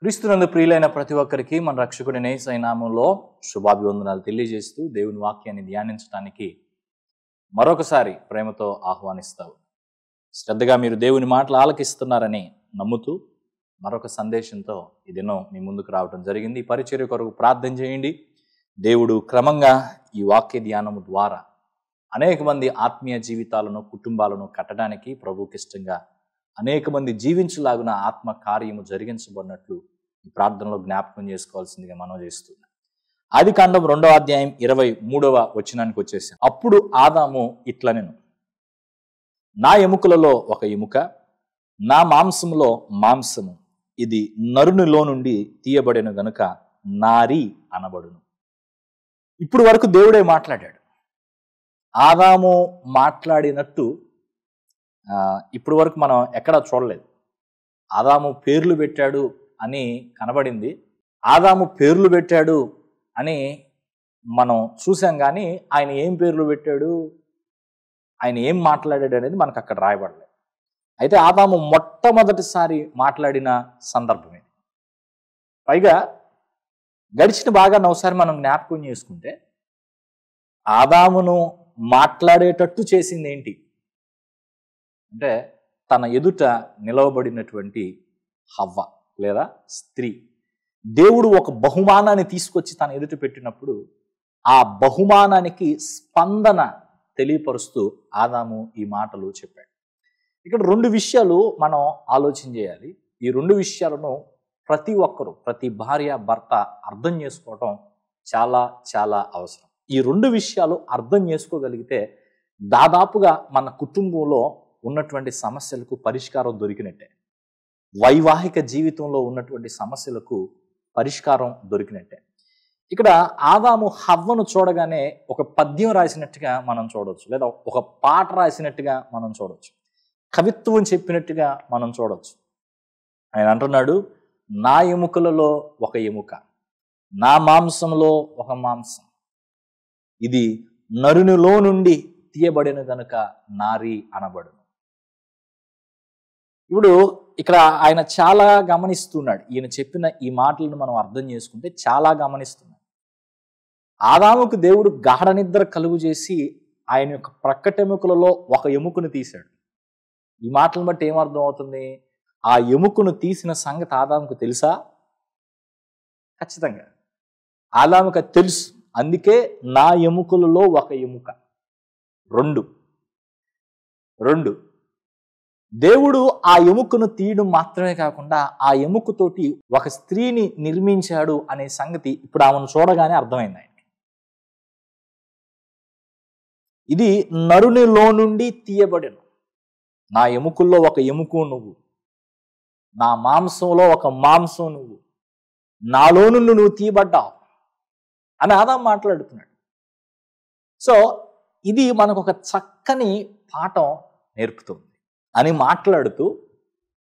క్రీస్తునందు ప్రియులైన ప్రతి ఒక్కరికి మన రక్షకుడి యేసు నామములో శుభాభివందనాలు తెలియజేస్తూ దేవుని వాక్యాన్ని ధ్యానించడానికి మరొకసారి ప్రేమతో ఆహ్వానిస్తావు. శ్రద్ధగా మీరు దేవుని మాటలు ఆలకిస్తున్నారని నమ్ముతూ మరొక సందేశంతో ఈ దినం మీ ముందుకు రావడం జరిగింది. ఈ పరిచర్య కొరకు ప్రార్థన చేయండి. దేవుడు క్రమంగా ఈ వాక్య ధ్యానము ద్వారా అనేక మంది ఆత్మీయ జీవితాలను కుటుంబాలను కట్టడానికి ప్రభువుకి ఇష్టంగా అనేక మంది జీవించలాగున ఆత్మ కార్యము జరిగించబడినట్లు ఈ ప్రార్థనలో జ్ఞాపకం చేసుకోవాల్సిందిగా మనం చేస్తున్నాం. ఆదికాండం 2వ అధ్యాయం 23వ వచనానికి వచ్చేసాం. అప్పుడు ఆదాము ఇట్లనెను, నా ఎముకలలో ఒక ఎముక, నా మాంసములో మాంసము, ఇది నరునిలో నుండి తీయబడిన గనుక నారి అనబడును. ఇప్పుడు వరకు దేవుడే మాట్లాడాడు. ఆదాము మాట్లాడినట్టు ఇప్పుడు వరకు మనం ఎక్కడా చూడలేదు. ఆదాము పేర్లు పెట్టాడు అని కనబడింది, ఆదాము పేర్లు పెట్టాడు అని మనం చూసాం, కానీ ఆయన ఏం పేర్లు పెట్టాడు, ఆయన ఏం మాట్లాడాడు అనేది మనకు అక్కడ రాయబడలేదు. అయితే ఆదాము మొట్టమొదటిసారి మాట్లాడిన సందర్భం ఇది. పైగా గడిచిన బాగా ఒకసారి మనం జ్ఞాపకం చేసుకుంటే ఆదామును మాట్లాడేటట్టు చేసింది ఏంటి అంటే, తన ఎదుట నిలవబడినటువంటి హవ్వ లేదా స్త్రీ. దేవుడు ఒక బహుమానాన్ని తీసుకొచ్చి తన ఎదుట పెట్టినప్పుడు ఆ బహుమానానికి స్పందన తెలియపరుస్తూ ఆదాము ఈ మాటలు చెప్పాడు. ఇక్కడ 2 విషయాలు మనం ఆలోచన చేయాలి. ఈ 2 విషయాలను ప్రతి ఒక్కరూ, ప్రతి భార్య భర్త అర్థం చేసుకోవటం చాలా చాలా అవసరం. ఈ 2 విషయాలు అర్థం చేసుకోగలిగితే దాదాపుగా మన కుటుంబంలో ఉన్నటువంటి సమస్యలకు పరిష్కారం దొరికినట్టే, వైవాహిక జీవితంలో ఉన్నటువంటి సమస్యలకు పరిష్కారం దొరికినట్టే. ఇక్కడ ఆదాము హవ్వను చూడగానే ఒక పద్యం రాసినట్టుగా మనం చూడవచ్చు, లేదా ఒక పాట రాసినట్టుగా మనం చూడవచ్చు, కవిత్వం చెప్పినట్టుగా మనం చూడవచ్చు. ఆయన అంటున్నాడు, నా ఎముకలలో ఒక ఎముక, నా మాంసంలో ఒక మాంసం, ఇది నరునిలో నుండి తీయబడిన గనుక నారి అనబడును. ఇప్పుడు ఇక్కడ ఆయన చాలా గమనిస్తున్నాడు. ఈయన చెప్పిన ఈ మాటలను మనం అర్థం చేసుకుంటే చాలా గమనిస్తున్నాడు. ఆదాముకు దేవుడు గాఢ నిద్ర కలుగు చేసి ఆయన యొక్క ప్రక్కటెముకలలో ఒక ఎముకను తీశాడు. ఈ మాటలను బట్టి ఏమర్థం అవుతుంది? ఆ ఎముకను తీసిన సంగతి ఆదాముకు తెలుసా? ఖచ్చితంగా ఆదాముకు తెలుసు. అందుకే నా ఎముకలలో ఒక ఎముక. 2 దేవుడు ఆ ఎముకను తీయడం మాత్రమే కాకుండా ఆ ఎముకతోటి ఒక స్త్రీని నిర్మించాడు అనే సంగతి ఇప్పుడు ఆమెను చూడగానే అర్థమైంది ఆయనకి. ఇది నరునిలో నుండి తీయబడిన, నా ఎముకల్లో ఒక ఎముక నువ్వు, నా మాంసంలో ఒక మాంసం నువ్వు, నాలో నుండి నువ్వు తీయబడ్డావు అని ఆదాము మాట్లాడుతున్నాడు. సో ఇది మనకు ఒక చక్కని పాఠం నేర్పుతుంది అని మాట్లాడుతూ,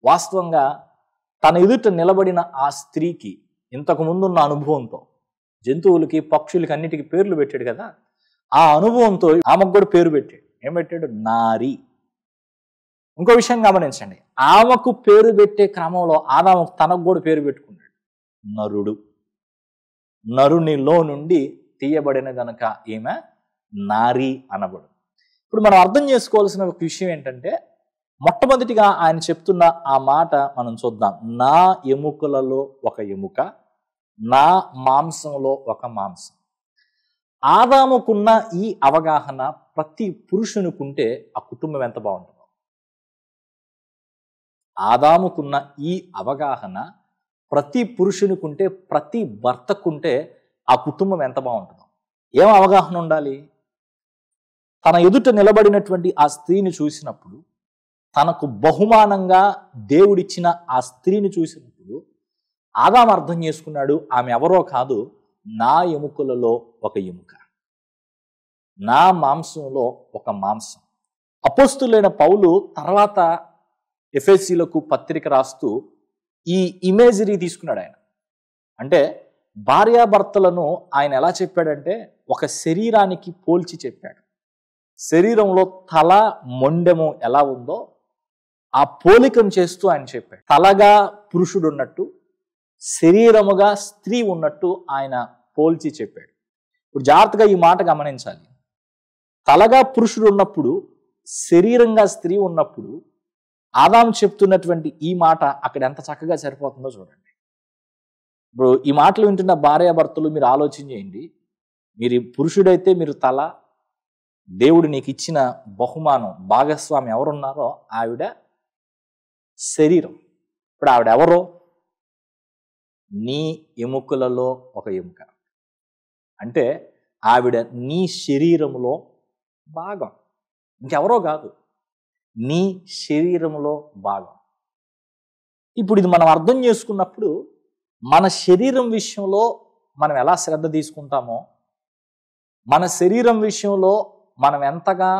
వాస్తవంగా తన ఎదుట నిలబడిన ఆ స్త్రీకి ఇంతకు ముందున్న అనుభవంతో, జంతువులకి పక్షులకి అన్నిటికీ పేర్లు పెట్టాడు కదా, ఆ అనుభవంతో ఆమెకు కూడా పేరు పెట్టాడు. ఏం పెట్టాడు? నారి. ఇంకో విషయం గమనించండి, ఆమెకు పేరు పెట్టే క్రమంలో ఆదాము తనకు కూడా పేరు పెట్టుకున్నాడు, నరుడు. నరునిలో నుండి తీయబడిన గనక ఈమె నారి అనబడు. ఇప్పుడు మనం అర్థం చేసుకోవాల్సిన ఒక విషయం ఏంటంటే, మొట్టమొదటిగా ఆయన చెప్తున్న ఆ మాట మనం చూద్దాం. నా ఎముకలలో ఒక ఎముక, నా మాంసంలో ఒక మాంసం. ఆదాముకున్న ఈ అవగాహన ప్రతి పురుషునికుంటే ఆ కుటుంబం ఎంత బాగుంటుందో. ఆదాముకున్న ఈ అవగాహన ప్రతి పురుషునికుంటే, ప్రతి భర్తకుంటే ఆ కుటుంబం ఎంత బాగుంటుందో. ఏం అవగాహన ఉండాలి? తన ఎదుట నిలబడినటువంటి ఆ స్త్రీని చూసినప్పుడు, తనకు బహుమానంగా దేవుడిచ్చిన ఆ స్త్రీని చూసినప్పుడు ఆదాము అర్థం చేసుకున్నాడు, ఆమె ఎవరో కాదు, నా ఎముకలలో ఒక ఎముక, నా మాంసంలో ఒక మాంసం. అపోస్తులైన పౌలు తర్వాత ఎఫెసీలకు పత్రిక రాస్తూ ఈ ఇమేజరీ తీసుకున్నాడు. ఆయన అంటే భార్యాభర్తలను ఆయన ఎలా చెప్పాడంటే, ఒక శరీరానికి పోల్చి చెప్పాడు. శరీరంలో తల మొండెము ఎలా ఉందో ఆ పోలికను చేస్తూ ఆయన చెప్పాడు. తలగా పురుషుడు ఉన్నట్టు, శరీరముగా స్త్రీ ఉన్నట్టు ఆయన పోల్చి చెప్పాడు. ఇప్పుడు జాగ్రత్తగా ఈ మాట గమనించాలి. తలగా పురుషుడు ఉన్నప్పుడు, శరీరంగా స్త్రీ ఉన్నప్పుడు ఆదాము చెప్తున్నటువంటి ఈ మాట అక్కడ ఎంత చక్కగా సరిపోతుందో చూడండి. ఇప్పుడు ఈ మాటలు వింటున్న భార్యాభర్తలు మీరు ఆలోచన చేయండి. మీరు పురుషుడైతే మీరు తల, దేవుడు నీకు ఇచ్చిన బహుమానం భాగస్వామి ఎవరున్నారో ఆవిడ శరీరం. ఇప్పుడు ఆవిడ ఎవరో? నీ ఎముకలలో ఒక ఎముక. అంటే ఆవిడ నీ శరీరములో భాగం, ఇంకెవరో కాదు, నీ శరీరములో భాగం. ఇప్పుడు ఇది మనం అర్థం చేసుకున్నప్పుడు మన శరీరం విషయంలో మనం ఎలా శ్రద్ధ తీసుకుంటామో, మన శరీరం విషయంలో మనం ఎంతగా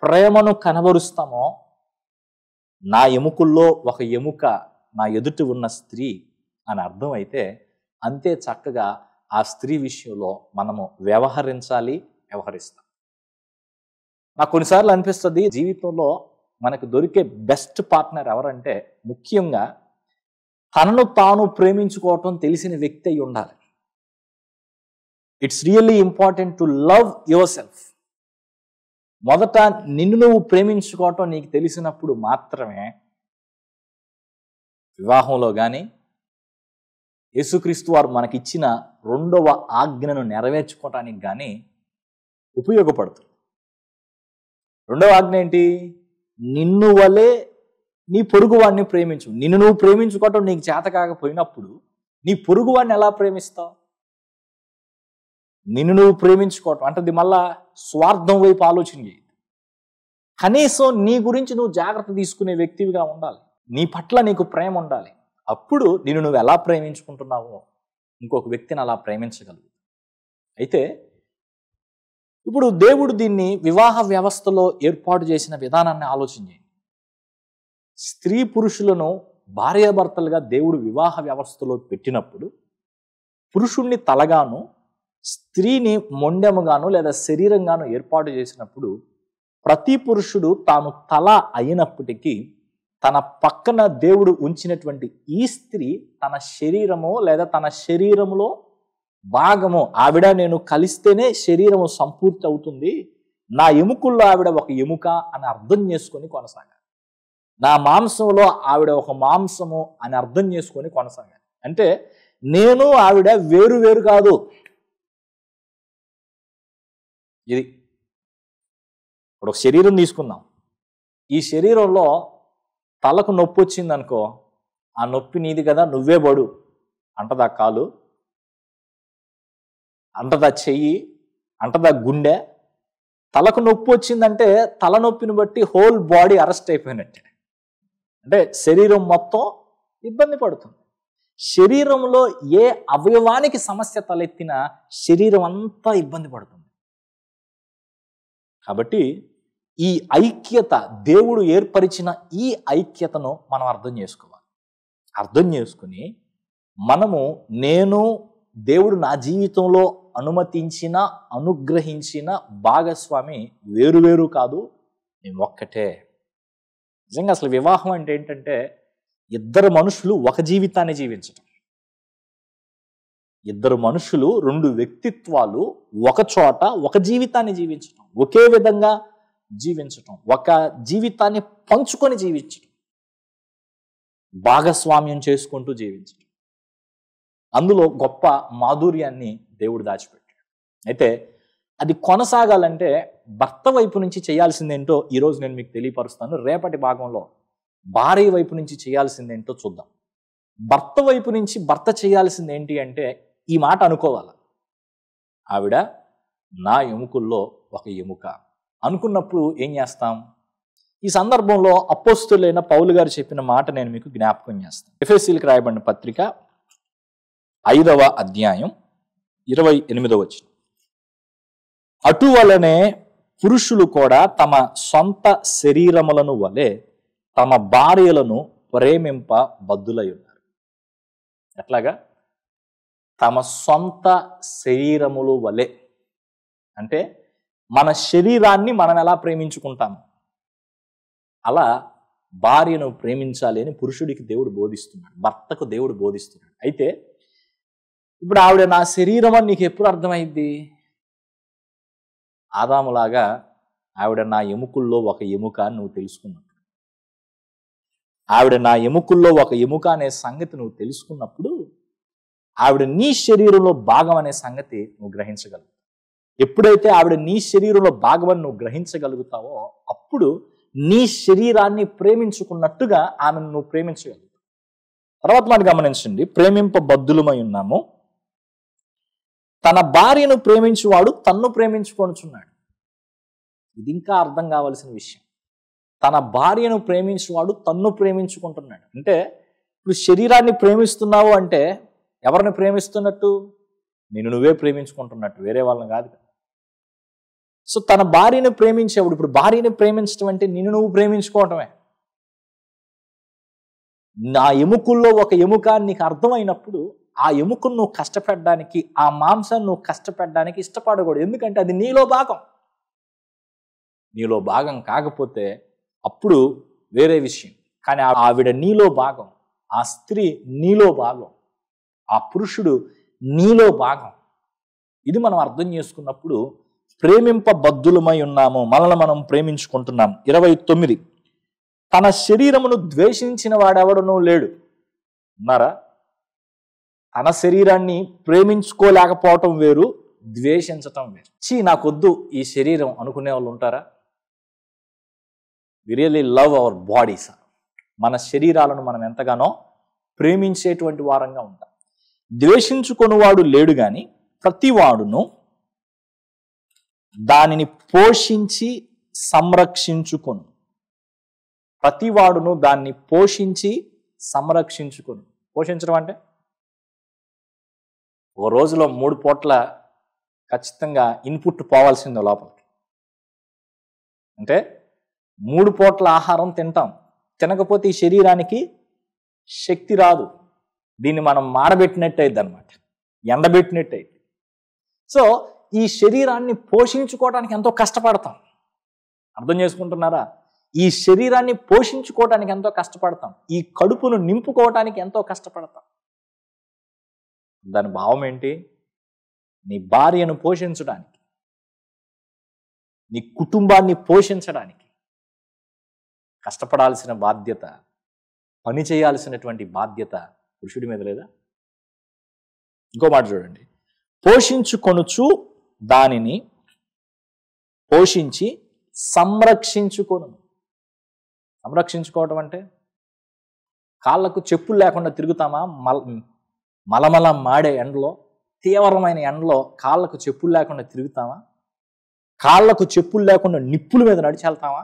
ప్రేమను కనబరుస్తామో, నా ఎముకల్లో ఒక ఎముక నా ఎదుట ఉన్న స్త్రీ అని అర్థం అయితే అంతే చక్కగా ఆ స్త్రీ విషయంలో మనము వ్యవహరిస్తాం. నాకు కొన్నిసార్లు అనిపిస్తుంది జీవితంలో మనకు దొరికే బెస్ట్ పార్ట్నర్ ఎవరంటే ముఖ్యంగా తనను తాను ప్రేమించుకోవటం తెలిసిన వ్యక్తి అయి ఉండాలి. It's really important to love your self. మొదట నిన్ను నువ్వు ప్రేమించుకోవటం నీకు తెలిసినప్పుడు మాత్రమే వివాహంలో కానీ యేసుక్రీస్తు వారు మనకిచ్చిన 2వ ఆజ్ఞను నెరవేర్చుకోవటానికి కానీ ఉపయోగపడుతుంది. 2వ ఆజ్ఞ ఏంటి? నిన్ను వలె నీ పొరుగువాడిని ప్రేమించు. నిన్ను నువ్వు ప్రేమించుకోవటం నీకు చేత కాకపోయినప్పుడు నీ పొరుగువాడిని ఎలా ప్రేమిస్తావు? నిన్ను నువ్వు ప్రేమించుకోవటం అంటే అది మళ్ళా స్వార్థం వైపు ఆలోచన చేయదు. కనీసం నీ గురించి నువ్వు జాగ్రత్త తీసుకునే వ్యక్తివిగా ఉండాలి. నీ పట్ల నీకు ప్రేమ ఉండాలి. అప్పుడు నిన్ను నువ్వు ఎలా ప్రేమించుకుంటున్నావో ఇంకొక వ్యక్తిని అలా ప్రేమించగలవు. అయితే ఇప్పుడు దేవుడు దీన్ని వివాహ వ్యవస్థలో ఏర్పాటు చేసిన విధానాన్ని ఆలోచించండి. స్త్రీ పురుషులను భార్యాభర్తలుగా దేవుడు వివాహ వ్యవస్థలో పెట్టినప్పుడు పురుషుణ్ణి తలగాను స్త్రీని మొండెముగాను లేదా శరీరంగాను ఏర్పాటు చేసినప్పుడు ప్రతి పురుషుడు తాను తల అయినప్పటికీ తన పక్కన దేవుడు ఉంచినటువంటి ఈ స్త్రీ తన శరీరము లేదా తన శరీరములో భాగము. ఆవిడ నేను కలిస్తేనే శరీరము సంపూర్తి అవుతుంది, నా ఎముకల్లో ఆవిడ ఒక ఎముక అని అర్థం చేసుకొని కొనసాగాలి. నా మాంసంలో ఆవిడ ఒక మాంసము అని అర్థం చేసుకొని కొనసాగాలి. అంటే నేను ఆవిడ వేరు వేరు కాదు. ఇది ఇప్పుడు ఒక శరీరం తీసుకుందాం. ఈ శరీరంలో తలకు నొప్పి వచ్చింది అనుకో, ఆ నొప్పి నీది కదా, నువ్వే పడు అంటదా కాలు, అంటదా చెయ్యి, అంటదా గుండె. తలకు నొప్పి వచ్చిందంటే తలనొప్పిని బట్టి హోల్ బాడీ అరెస్ట్ అయిపోయినట్టే. అంటే శరీరం మొత్తం ఇబ్బంది పడుతుంది. శరీరంలో ఏ అవయవానికి సమస్య తలెత్తినా శరీరం అంతా ఇబ్బంది పడుతుంది. కాబట్టి ఈ ఐక్యత, దేవుడు ఏర్పరిచిన ఈ ఐక్యతను మనం అర్థం చేసుకోవాలి. అర్థం చేసుకుని మనము దేవుడు నా జీవితంలో అనుమతించిన అనుగ్రహించిన భాగస్వామి వేరువేరు కాదు, మేము ఒక్కటే. నిజంగా అసలు వివాహం అంటే ఏంటంటే ఇద్దరు మనుషులు ఒక జీవితాన్ని జీవించటం. ఇద్దరు మనుషులు 2 వ్యక్తిత్వాలు ఒక చోట ఒక జీవితాన్ని జీవించటం, ఒకే విధంగా జీవించటం, ఒక జీవితాన్ని పంచుకొని జీవించటం, భాగస్వామ్యం చేసుకుంటూ జీవించటం. అందులో గొప్ప మాధుర్యాన్ని దేవుడు దాచిపెట్టాడు. అయితే అది కొనసాగాలంటే భర్త వైపు నుంచి చేయాల్సిందేంటో ఈరోజు నేను మీకు తెలియపరుస్తాను. రేపటి భాగంలో భార్య వైపు నుంచి చేయాల్సిందేంటో చూద్దాం. భర్త వైపు నుంచి భర్త చేయాల్సింది ఏంటి అంటే ఈ మాట అనుకోవాలి. ఆవిడ నా ఎముకల్లో ఒక ఎముక అనుకున్నప్పుడు ఏం చేస్తాం? ఈ సందర్భంలో అపోస్తలుడైన పౌలు గారు చెప్పిన మాట నేను మీకు జ్ఞాపకం చేస్తాను. ఎఫెసీయులకు రాయబడిన పత్రిక 5వ అధ్యాయం 28వ వచనం. అటువలనే పురుషులు కూడా తమ సొంత శరీరములను వలె తమ భార్యలను ప్రేమింప బద్దులై ఉన్నారు. ఎట్లాగా? తమ సొంత శరీరములు వలె అంటే మన శరీరాన్ని మనం ఎలా ప్రేమించుకుంటాము అలా భార్యను ప్రేమించాలి అని పురుషుడికి దేవుడు బోధిస్తున్నాడు, భర్తకు దేవుడు బోధిస్తున్నాడు. అయితే ఇప్పుడు ఆవిడ నా శరీరం అని నీకు ఎప్పుడు అర్థమైంది? ఆదాములాగా ఆవిడ నా ఎముకల్లో ఒక ఎముక అని నువ్వు తెలుసుకున్నప్పుడు, ఆవిడ నా ఎముకల్లో ఒక ఎముక అనే సంగతి నువ్వు తెలుసుకున్నప్పుడు ఆవిడ నీ శరీరంలో భాగం అనే సంగతి నువ్వు గ్రహించగలుగుతావు. ఎప్పుడైతే ఆవిడ నీ శరీరంలో భాగమని నువ్వు గ్రహించగలుగుతావో అప్పుడు నీ శరీరాన్ని ప్రేమించుకున్నట్టుగా ఆమెను నువ్వు ప్రేమించగలుగుతావు. తర్వాత మాట గమనించండి, ప్రేమింపబద్ధులమై ఉన్నాము, తన భార్యను ప్రేమించువాడు తన్ను ప్రేమించుకొనుచున్నాడు. ఇది ఇంకా అర్థం కావలసిన విషయం. తన భార్యను ప్రేమించువాడు తన్ను ప్రేమించుకుంటున్నాడు అంటే ఇప్పుడు శరీరాన్ని ప్రేమిస్తున్నావు అంటే ఎవరిని ప్రేమిస్తున్నట్టు? నిన్ను నువ్వే ప్రేమించుకుంటున్నట్టు, వేరే వాళ్ళని కాదు. సో తన భార్యను ప్రేమించేవాడు, ఇప్పుడు భార్యను ప్రేమించడం అంటే నిన్ను నువ్వు ప్రేమించుకోవటమే. నా ఎముకల్లో ఒక ఎముక నీకు అర్థమైనప్పుడు ఆ ఎముకను నువ్వు కష్టపెట్టడానికి, ఆ మాంసాన్ని నువ్వు కష్టపెట్టడానికి ఇష్టపడకూడదు. ఎందుకంటే అది నీలో భాగం. నీలో భాగం కాకపోతే అప్పుడు వేరే విషయం. కానీ ఆవిడ నీలో భాగం, ఆ స్త్రీ నీలో భాగం, ఆ పురుషుడు నీలో భాగం. ఇది మనం అర్థం చేసుకున్నప్పుడు ప్రేమింపబద్ధులమై ఉన్నాము, మనల్ని మనం ప్రేమించుకుంటున్నాం. 29, తన శరీరమును ద్వేషించిన వాడెవడనూ లేడు. ఉన్నారా? తన శరీరాన్ని ప్రేమించుకోలేకపోవటం వేరు, ద్వేషించటం వేరు. నాకొద్దు ఈ శరీరం అనుకునే వాళ్ళు ఉంటారా? We really love our bodies. మన శరీరాలను మనం ఎంతగానో ప్రేమించేటువంటి వారంగా ఉంటాం. ద్వేషించుకొనివాడు లేడు గాని ప్రతివాడును దానిని పోషించి సంరక్షించుకొను. ప్రతివాడును దాన్ని పోషించి సంరక్షించుకొను. పోషించడం అంటే ఓ రోజులో 3 పూట్ల ఖచ్చితంగా ఇన్పుట్ పోవాల్సిందో లోపలికి. అంటే 3 పూట్ల ఆహారం తింటాం, తినకపోతే ఈ శరీరానికి శక్తి రాదు. దీన్ని మనం మాడబెట్టినట్టయిద్ది అనమాట, ఎండబెట్టినట్టయిద్ది. సో ఈ శరీరాన్ని పోషించుకోవడానికి ఎంతో కష్టపడతాం. అర్థం చేసుకుంటున్నారా? ఈ శరీరాన్ని పోషించుకోవడానికి ఎంతో కష్టపడతాం, ఈ కడుపును నింపుకోవడానికి ఎంతో కష్టపడతాం. దాని భావం ఏంటి? నీ భార్యను పోషించడానికి, నీ కుటుంబాన్ని పోషించడానికి కష్టపడాల్సిన బాధ్యత, పని చేయాల్సినటువంటి బాధ్యత పురుషుడి మీద లేదా? ఇంకో మాట చూడండి, పోషించుకొనుచు దానిని పోషించి సంరక్షించుకొను. సంరక్షించుకోవటం అంటే కాళ్ళకు చెప్పులు లేకుండా తిరుగుతామా? మలమల మాడే ఎండలో, తీవ్రమైన ఎండలో కాళ్ళకు చెప్పులు లేకుండా తిరుగుతామా? కాళ్ళకు చెప్పులు లేకుండా నిప్పుల మీద నడిచెళ్తామా?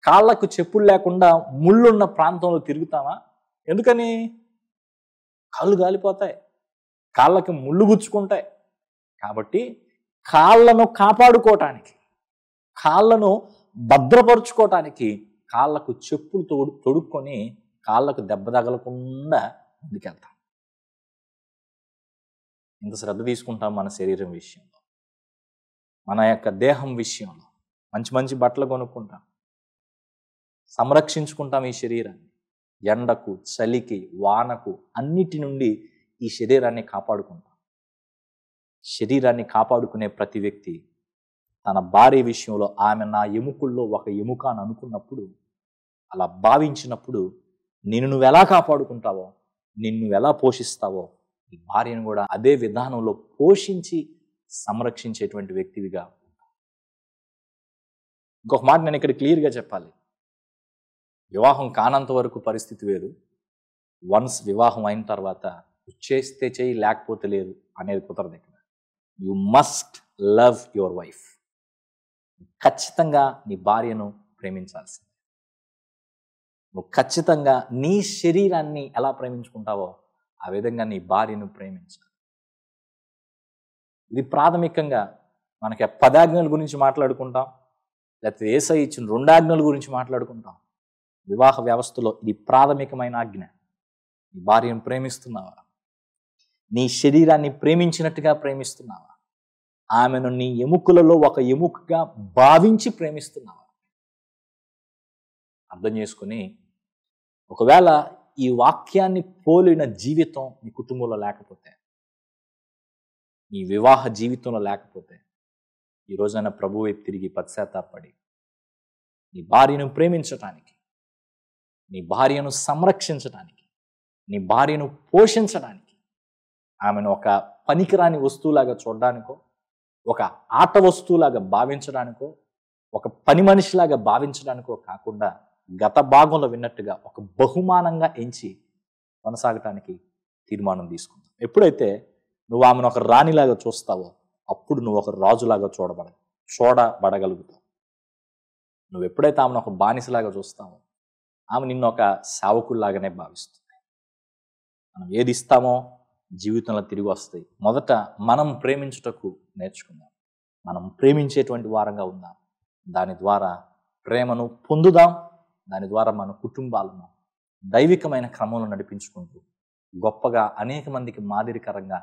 కాళ్ళకు చెప్పులు లేకుండా ముళ్ళున్న ప్రాంతంలో తిరుగుతామా? ఎందుకని? కాళ్ళు గాలిపోతాయి, కాళ్ళకి ముళ్ళు గుచ్చుకుంటాయి. కాబట్టి కాళ్ళను కాపాడుకోవటానికి, కాళ్ళను భద్రపరుచుకోవటానికి కాళ్ళకు చెప్పులు తొడుక్కొని కాళ్ళకు దెబ్బ తగలకుండా ముందుకెళ్తాం. ఇంత శ్రద్ధ తీసుకుంటాం మన శరీరం విషయంలో, మన యొక్క దేహం విషయంలో. మంచి మంచి బట్టలు కొనుక్కుంటాం, సంరక్షించుకుంటాం ఈ శరీరాన్ని. ఎండకు, చలికి, వానకు అన్నిటి నుండి ఈ శరీరాన్ని కాపాడుకుంటాం. శరీరాన్ని కాపాడుకునే ప్రతి వ్యక్తి తన భార్య విషయంలో ఆమె నా ఎముకల్లో ఒక ఎముక అని అనుకున్నప్పుడు, అలా భావించినప్పుడు నిన్ను నువ్వు ఎలా కాపాడుకుంటావో, నిన్ను ఎలా పోషిస్తావో ఈ భార్యను కూడా అదే విధానంలో పోషించి సంరక్షించేటువంటి వ్యక్తివిగా ఉంటావు. ఇంకొక మాట నేను ఇక్కడ క్లియర్గా చెప్పాలి. వివాహం కానంత వరకు పరిస్థితి వేరు, వన్స్ వివాహం అయిన తర్వాత చేస్తే చేయి లేకపోతే లేదు అనేది కుదరదు. ఇక్కడ you must love your wife. ఖచ్చితంగా నీ భార్యను ప్రేమించాల్సింది. నువ్వు ఖచ్చితంగా నీ శరీరాన్ని ఎలా ప్రేమించుకుంటావో ఆ విధంగా నీ భార్యను ప్రేమించాలి. ఇది ప్రాథమికంగా మనకి 10 ఆజ్ఞల గురించి మాట్లాడుకుంటాం, లేకపోతే యేసయ్య ఇచ్చిన 2 ఆజ్ఞల గురించి మాట్లాడుకుంటాం. వివాహ వ్యవస్థలో ఇది ప్రాథమికమైన ఆజ్ఞ. నీ భార్యను ప్రేమిస్తున్నావా? నీ శరీరాన్ని ప్రేమించినట్టుగా ప్రేమిస్తున్నావా? ఆమెను నీ ఎముకలలో ఒక ఎముకగా భావించి ప్రేమిస్తున్నావా? అర్థం చేసుకుని, ఒకవేళ ఈ వాక్యాన్ని పోలిన జీవితం నీ కుటుంబంలో లేకపోతే, నీ వివాహ జీవితంలో లేకపోతే, ఈ రోజైనా ప్రభు వైపు తిరిగి పశ్చాత్తాపడి నీ భార్యను ప్రేమించటానికి, నీ భార్యను సంరక్షించటానికి, నీ భార్యను పోషించడానికి, ఆమెను ఒక పనికిరాని వస్తువులాగా చూడడానికో, ఒక ఆట వస్తువులాగా భావించడానికో, ఒక పని మనిషిలాగా భావించడానికో కాకుండా గత భాగంలో విన్నట్టుగా ఒక బహుమానంగా ఎంచి కొనసాగటానికి తీర్మానం తీసుకుంటావు. ఎప్పుడైతే నువ్వు ఆమెను ఒక రాణిలాగా చూస్తావో అప్పుడు నువ్వు ఒక రాజులాగా చూడబడగలుగుతావు. నువ్వు ఎప్పుడైతే ఆమెను ఒక బానిసలాగా చూస్తావో ఆమె నిన్ను ఒక సేవకుల్లాగానే భావిస్తుంది. మనం ఏది ఇస్తామో జీవితంలో తిరిగి వస్తాయి. మొదట మనం ప్రేమించుటకు నేర్చుకుందాం. మనం ప్రేమించేటువంటి వారంగా ఉందాం. దాని ద్వారా ప్రేమను పొందుదాం. దాని ద్వారా మన కుటుంబాలను దైవికమైన క్రమంలో నడిపించుకుంటూ గొప్పగా అనేక మందికి మాదిరికరంగా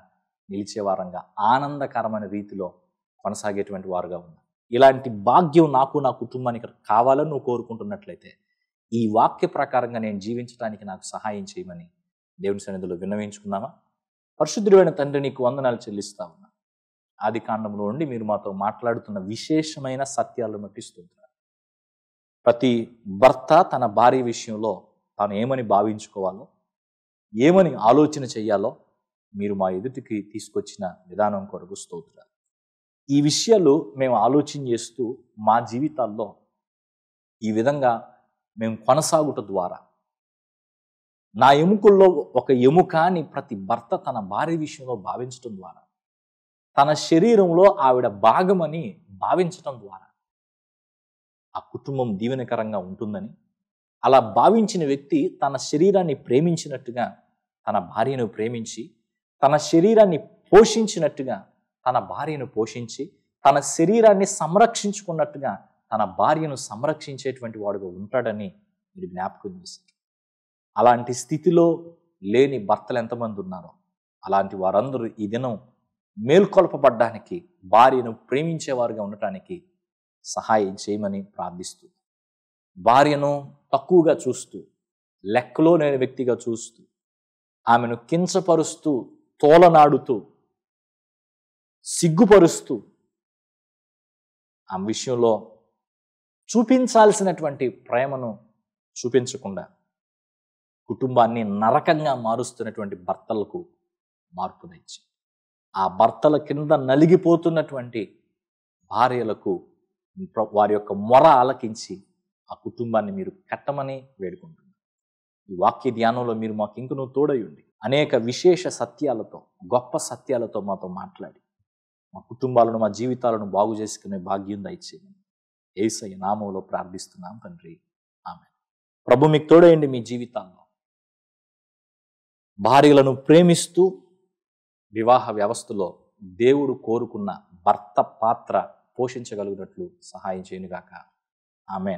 నిలిచే వారంగా, ఆనందకరమైన రీతిలో కొనసాగేటువంటి వారుగా ఉందాం. ఇలాంటి భాగ్యం నాకు, నా కుటుంబానికి కావాలని నువ్వు కోరుకుంటున్నట్లయితే ఈ వాక్య ప్రకారంగా నేను జీవించడానికి నాకు సహాయం చేయమని దేవుని సన్నిధిలో విన్నవించుకుందామా? పరిశుద్ధుడైన తండ్రి, నీకు వందనాలు చెల్లిస్తా ఉన్నా. ఆది కాండంలో నుండి మీరు మాతో మాట్లాడుతున్న విశేషమైన సత్యాలను బట్టి స్తుతిస్తున్నాను. ప్రతి భర్త తన భార్య విషయంలో తాను ఏమని భావించుకోవాలో, ఏమని ఆలోచన చెయ్యాలో మీరు మా ఎదుటికి తీసుకొచ్చిన విధానం కొరకు స్తోత్రాలు. ఈ విషయాలు మేము ఆలోచన చేస్తూ మా జీవితాల్లో ఈ విధంగా మేము కొనసాగుట ద్వారా నా ఎముకల్లో ఒక ఎముక అని ప్రతి భర్త తన భార్య విషయంలో భావించటం ద్వారా, తన శరీరంలో ఆవిడ భాగమని భావించటం ద్వారా ఆ కుటుంబం దీవెనకరంగా ఉంటుందని, అలా భావించిన వ్యక్తి తన శరీరాన్ని ప్రేమించినట్టుగా తన భార్యను ప్రేమించి, తన శరీరాన్ని పోషించినట్టుగా తన భార్యను పోషించి, తన శరీరాన్ని సంరక్షించుకున్నట్టుగా తన భార్యను సంరక్షించేటువంటి వాడుగా ఉంటాడని మీరు జ్ఞాపకం చేశారు. అలాంటి స్థితిలో లేని భర్తలు ఎంతమంది ఉన్నారో అలాంటి వారందరూ ఈ దినం మేల్కొల్పబడ్డానికి, భార్యను ప్రేమించేవారుగా ఉండటానికి సహాయం చేయమని ప్రార్థిస్తూ, భార్యను తక్కువగా చూస్తూ, లెక్కలో లేని వ్యక్తిగా చూస్తూ, ఆమెను కించపరుస్తూ, తోలనాడుతూ, సిగ్గుపరుస్తూ, ఆమె విషయంలో చూపించాల్సినటువంటి ప్రేమను చూపించకుండా కుటుంబాన్ని నరకంగా మారుస్తున్నటువంటి భర్తలకు మార్పు తెచ్చి, ఆ భర్తల కింద నలిగిపోతున్నటువంటి భార్యలకు వారి యొక్క మొర ఆలకించి ఆ కుటుంబాన్ని మీరు కట్టమని వేడుకుంటున్నారు. ఈ వాక్య ధ్యానంలో మీరు మాకు ఇంకనూ తోడై ఉండి అనేక విశేష సత్యాలతో, గొప్ప సత్యాలతో మాతో మాట్లాడి మా కుటుంబాలను, మా జీవితాలను బాగు చేసుకునే భాగ్యం దయచేయమని యేసయ్య నామములో ప్రార్థిస్తున్నాం తండ్రి. ఆమేన్. ప్రభు మీకు తోడేయండి. మీ జీవితాల్లో భార్యలను ప్రేమిస్తూ వివాహ వ్యవస్థలో దేవుడు కోరుకున్న భర్త పాత్ర పోషించగలిగినట్లు సహాయం చేయనుగాక. ఆమేన్.